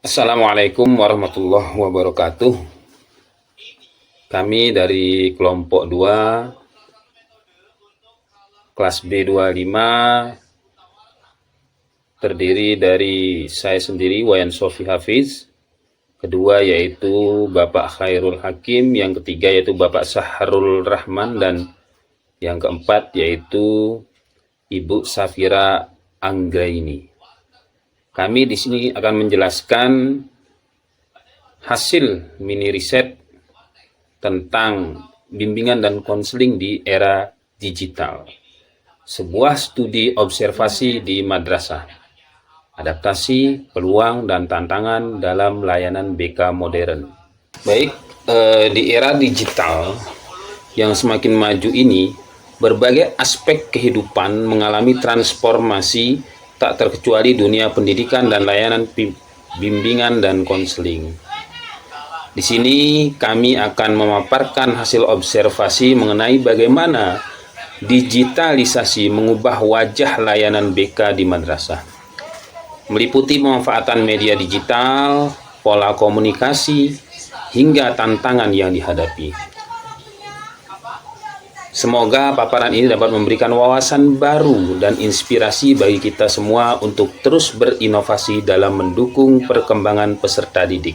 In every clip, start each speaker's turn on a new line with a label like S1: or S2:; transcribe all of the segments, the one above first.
S1: Assalamualaikum warahmatullahi wabarakatuh. Kami dari kelompok 2, kelas B25, terdiri dari saya sendiri, Wayan Sofi Hafiz, kedua yaitu Bapak Khairul Hakim, yang ketiga yaitu Bapak Sahrul Rahman, dan yang keempat yaitu Ibu Safira Anggraini. Kami di sini akan menjelaskan hasil mini riset tentang bimbingan dan konseling di era digital. Sebuah studi observasi di madrasah. Adaptasi, peluang, dan tantangan dalam layanan BK modern. Baik, di era digital yang semakin maju ini, berbagai aspek kehidupan mengalami transformasi, tak terkecuali dunia pendidikan dan layanan bimbingan dan konseling. Di sini kami akan memaparkan hasil observasi mengenai bagaimana digitalisasi mengubah wajah layanan BK di madrasah, meliputi pemanfaatan media digital, pola komunikasi, hingga tantangan yang dihadapi. Semoga paparan ini dapat memberikan wawasan baru dan inspirasi bagi kita semua untuk terus berinovasi dalam mendukung perkembangan peserta didik.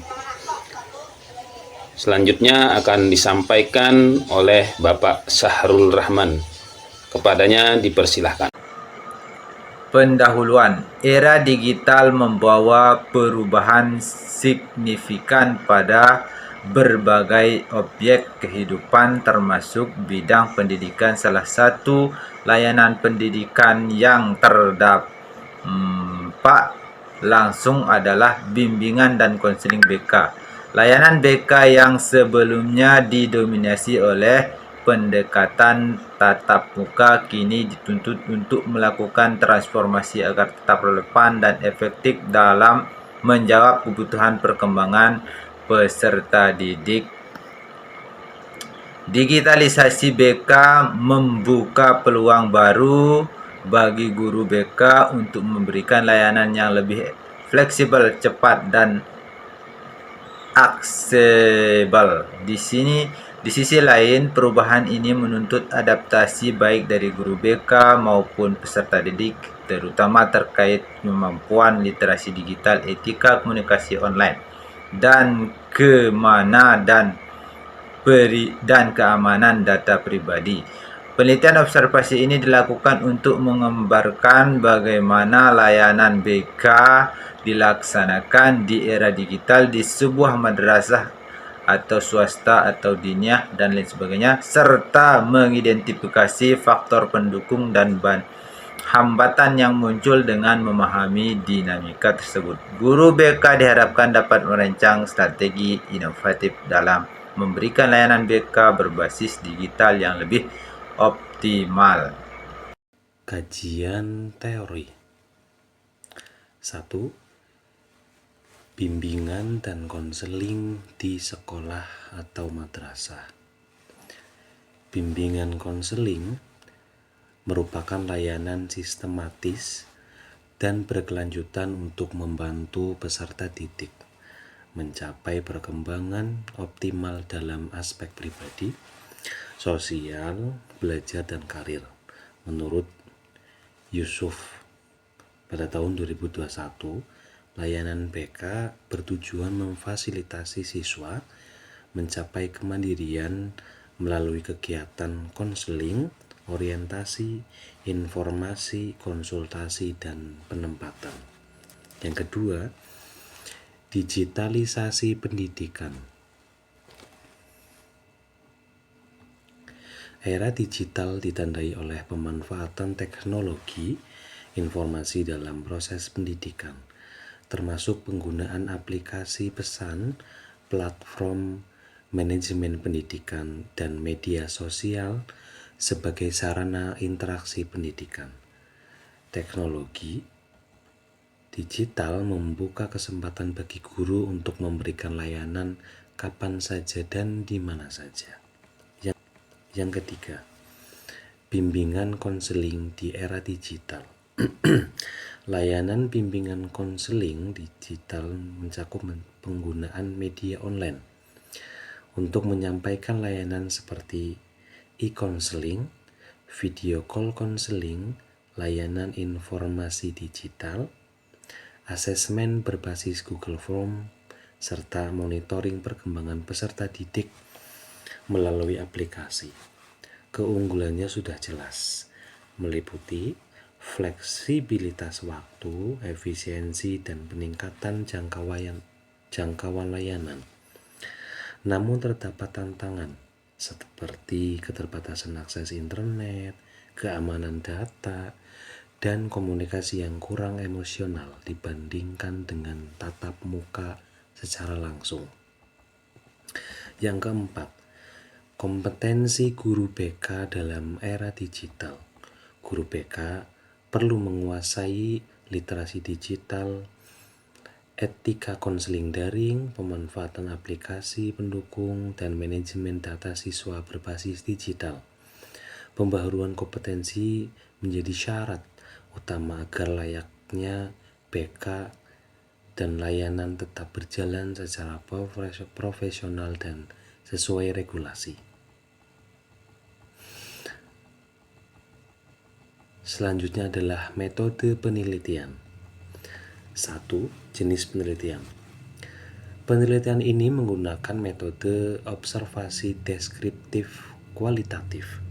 S1: Selanjutnya akan disampaikan oleh Bapak Sahrul Rahman. Kepadanya dipersilahkan.
S2: Pendahuluan. Era digital membawa perubahan signifikan pada berbagai objek kehidupan termasuk bidang pendidikan. Salah satu layanan pendidikan yang terdampak langsung adalah bimbingan dan konseling BK. Layanan BK yang sebelumnya didominasi oleh pendekatan tatap muka kini dituntut untuk melakukan transformasi agar tetap relevan dan efektif dalam menjawab kebutuhan perkembangan peserta didik. Digitalisasi BK membuka peluang baru bagi guru BK untuk memberikan layanan yang lebih fleksibel, cepat, dan aksesibel. Di sisi lain, perubahan ini menuntut adaptasi baik dari guru BK maupun peserta didik, terutama terkait kemampuan literasi digital, etika komunikasi online, dan keamanan data pribadi. Penelitian observasi ini dilakukan untuk menggambarkan bagaimana layanan BK dilaksanakan di era digital di sebuah madrasah atau swasta atau diniyah dan lain sebagainya, serta mengidentifikasi faktor pendukung dan hambatan yang muncul dengan memahami dinamika tersebut. Guru BK diharapkan dapat merancang strategi inovatif dalam memberikan layanan BK berbasis digital yang lebih optimal.
S3: Kajian teori 1. Bimbingan dan konseling di sekolah atau madrasah. Bimbingan konseling merupakan layanan sistematis dan berkelanjutan untuk membantu peserta didik mencapai perkembangan optimal dalam aspek pribadi, sosial, belajar, dan karir. Menurut Yusuf, pada tahun 2021, layanan BK bertujuan memfasilitasi siswa mencapai kemandirian melalui kegiatan konseling, orientasi, informasi, konsultasi, dan penempatan. Yang kedua, digitalisasi pendidikan. Era digital ditandai oleh pemanfaatan teknologi informasi dalam proses pendidikan, termasuk penggunaan aplikasi pesan, platform manajemen pendidikan, dan media sosial sebagai sarana interaksi pendidikan. Teknologi digital membuka kesempatan bagi guru untuk memberikan layanan kapan saja dan di mana saja. Yang ketiga, bimbingan konseling di era digital. Layanan bimbingan konseling digital mencakup penggunaan media online untuk menyampaikan layanan seperti e-counseling, video call konseling, layanan informasi digital, asesmen berbasis Google Form, serta monitoring perkembangan peserta didik melalui aplikasi. Keunggulannya sudah jelas, meliputi fleksibilitas waktu, efisiensi, dan peningkatan jangkauan layanan. Namun terdapat tantangan seperti keterbatasan akses internet, keamanan data, dan komunikasi yang kurang emosional dibandingkan dengan tatap muka secara langsung. Yang keempat, kompetensi guru BK dalam era digital. Guru BK perlu menguasai literasi digital, etika konseling daring, pemanfaatan aplikasi pendukung, dan manajemen data siswa berbasis digital. Pembaharuan kompetensi menjadi syarat utama agar layaknya BK dan layanan tetap berjalan secara profesional dan sesuai regulasi. Selanjutnya adalah metode penelitian. 1. Jenis penelitian. Penelitian ini menggunakan metode observasi deskriptif kualitatif,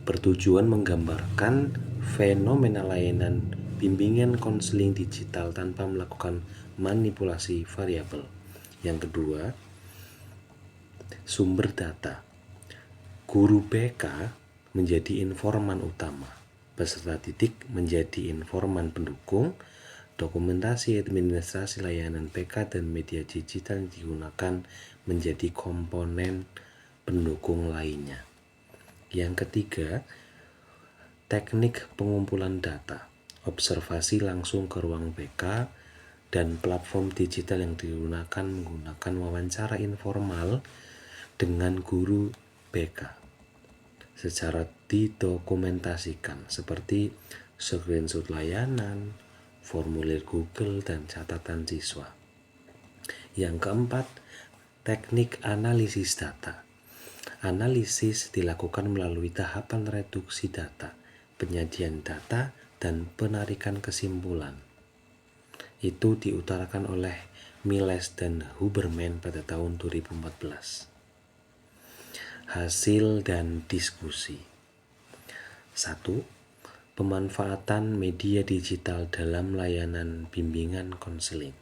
S3: bertujuan menggambarkan fenomena layanan bimbingan konseling digital tanpa melakukan manipulasi variabel. Yang kedua, sumber data. Guru BK menjadi informan utama, peserta didik menjadi informan pendukung. Dokumentasi administrasi layanan BK dan media digital yang digunakan menjadi komponen pendukung lainnya. Yang ketiga, teknik pengumpulan data, observasi langsung ke ruang BK, dan platform digital yang digunakan menggunakan wawancara informal dengan guru BK secara didokumentasikan seperti screenshot layanan, formulir Google, dan catatan siswa. Yang keempat, teknik analisis data. Analisis dilakukan melalui tahapan reduksi data, penyajian data, dan penarikan kesimpulan. Itu diutarakan oleh Miles dan Huberman pada tahun 2014. Hasil dan diskusi. 1. Pemanfaatan media digital dalam layanan bimbingan konseling.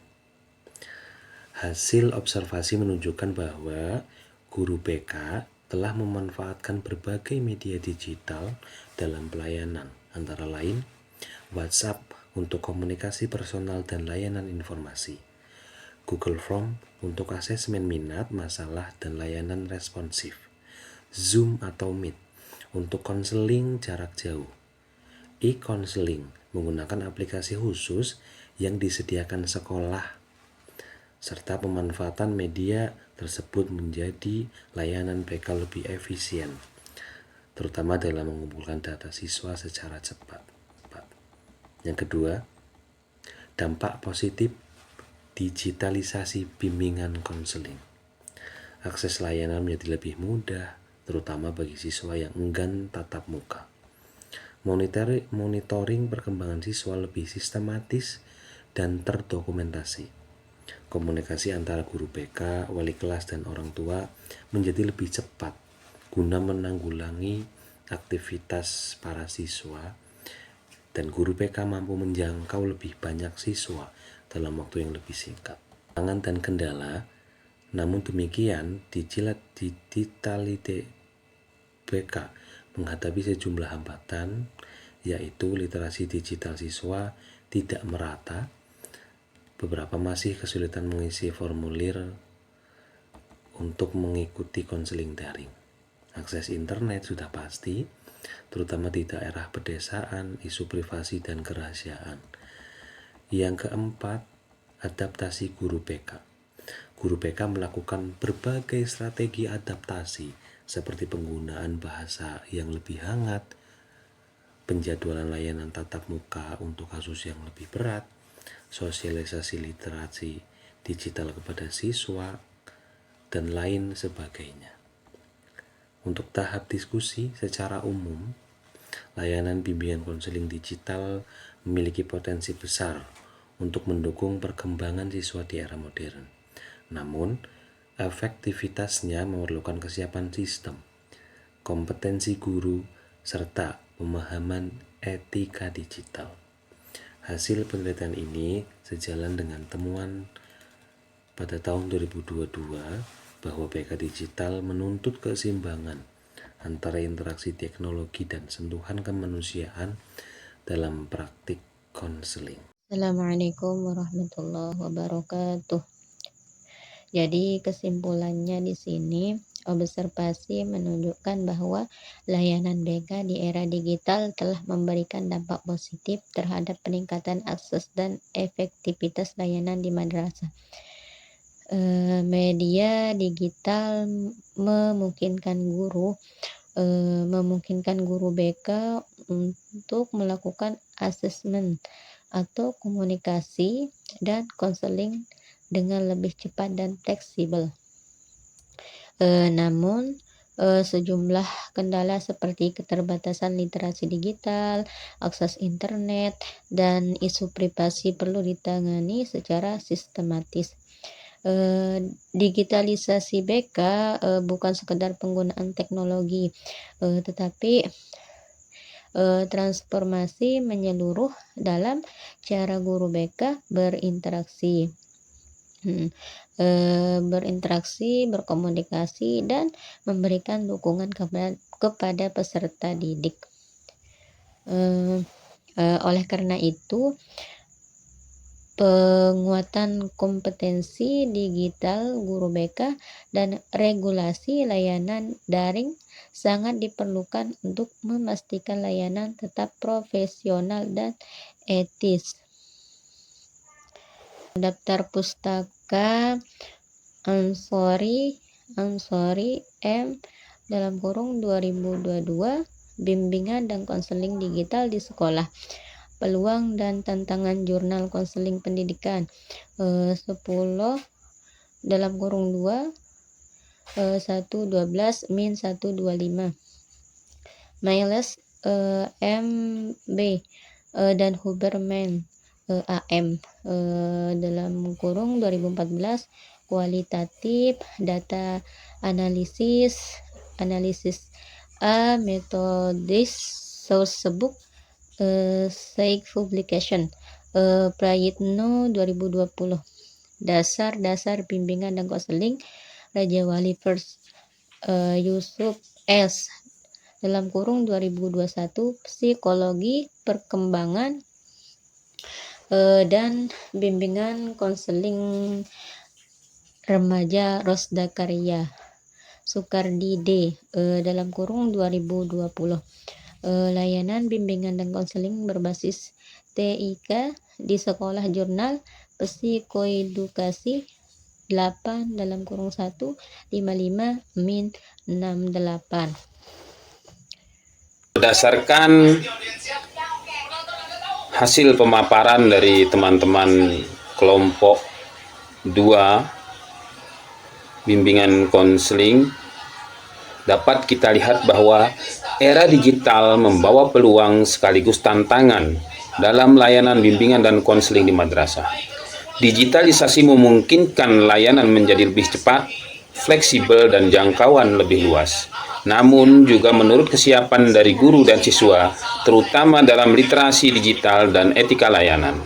S3: Hasil observasi menunjukkan bahwa guru BK telah memanfaatkan berbagai media digital dalam pelayanan, antara lain WhatsApp untuk komunikasi personal dan layanan informasi, Google Form untuk asesmen minat, masalah, dan layanan responsif, Zoom atau Meet untuk konseling jarak jauh, e-counseling menggunakan aplikasi khusus yang disediakan sekolah, serta pemanfaatan media tersebut menjadi layanan BK lebih efisien, terutama dalam mengumpulkan data siswa secara cepat. Yang kedua, dampak positif digitalisasi bimbingan konseling. Akses layanan menjadi lebih mudah, terutama bagi siswa yang enggan tatap muka. Monitoring perkembangan siswa lebih sistematis dan terdokumentasi. Komunikasi antara guru BK, wali kelas, dan orang tua menjadi lebih cepat guna menanggulangi aktivitas para siswa, dan guru BK mampu menjangkau lebih banyak siswa dalam waktu yang lebih singkat. Tantangan dan kendala, namun demikian digitality BK menghadapi sejumlah hambatan, yaitu literasi digital siswa tidak merata, beberapa masih kesulitan mengisi formulir untuk mengikuti konseling daring. Akses internet sudah pasti, terutama di daerah pedesaan, isu privasi dan kerahasiaan. Yang keempat, adaptasi guru BK. Guru BK melakukan berbagai strategi adaptasi seperti penggunaan bahasa yang lebih hangat, penjadwalan layanan tatap muka untuk kasus yang lebih berat, sosialisasi literasi digital kepada siswa, dan lain sebagainya. Untuk tahap diskusi secara umum, layanan bimbingan konseling digital memiliki potensi besar untuk mendukung perkembangan siswa di era modern. Namun, efektivitasnya memerlukan kesiapan sistem, kompetensi guru, serta pemahaman etika digital. Hasil penelitian ini sejalan dengan temuan pada tahun 2022 bahwa BK digital menuntut keseimbangan antara interaksi teknologi dan sentuhan kemanusiaan dalam praktik konseling.
S4: Assalamualaikum warahmatullahi wabarakatuh. Jadi kesimpulannya di sini, observasi menunjukkan bahwa layanan BK di era digital telah memberikan dampak positif terhadap peningkatan akses dan efektivitas layanan di madrasah. Media digital memungkinkan guru BK untuk melakukan asesmen atau komunikasi dan konseling dengan lebih cepat dan fleksibel. Namun sejumlah kendala seperti keterbatasan literasi digital, akses internet, dan isu privasi perlu ditangani secara sistematis. Digitalisasi BK bukan sekedar penggunaan teknologi, tetapi transformasi menyeluruh dalam cara guru BK berinteraksi, berkomunikasi, dan memberikan dukungan kepada peserta didik. Oleh karena itu, penguatan kompetensi digital guru BK dan regulasi layanan daring sangat diperlukan untuk memastikan layanan tetap profesional dan etis. Daftar pustaka Ansori M (2022) bimbingan dan konseling digital di sekolah. Peluang dan tantangan jurnal konseling pendidikan 10(2) 112-125 Miles MB dan Huberman AM (2014) kualitatif data analisis A methodis sourcebook Seik Publication Prayitno 2020 dasar bimbingan dan konseling Raja Wali First Yusuf S. (2021) psikologi perkembangan dan bimbingan konseling remaja Rosda Karya Sukardi D. (2020) layanan bimbingan dan konseling berbasis TIK di sekolah jurnal psikoedukasi 8(1) 55-68.
S1: Berdasarkan hasil pemaparan dari teman-teman kelompok 2 bimbingan konseling, dapat kita lihat bahwa era digital membawa peluang sekaligus tantangan dalam layanan bimbingan dan konseling di madrasah. Digitalisasi memungkinkan layanan menjadi lebih cepat, fleksibel, dan jangkauan lebih luas. Namun juga menurut kesiapan dari guru dan siswa, terutama dalam literasi digital dan etika layanan.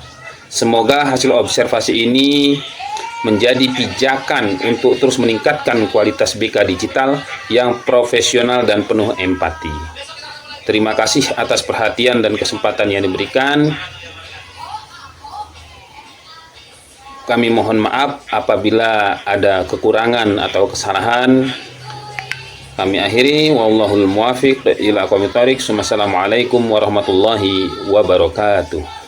S1: Semoga hasil observasi ini menjadi pijakan untuk terus meningkatkan kualitas BK digital yang profesional dan penuh empati. Terima kasih atas perhatian dan kesempatan yang diberikan. Kami mohon maaf apabila ada kekurangan atau kesalahan. Kami akhiri, wallahul muwafiq ila aqwamit thoriq. Wassalamualaikum warahmatullahi wabarakatuh.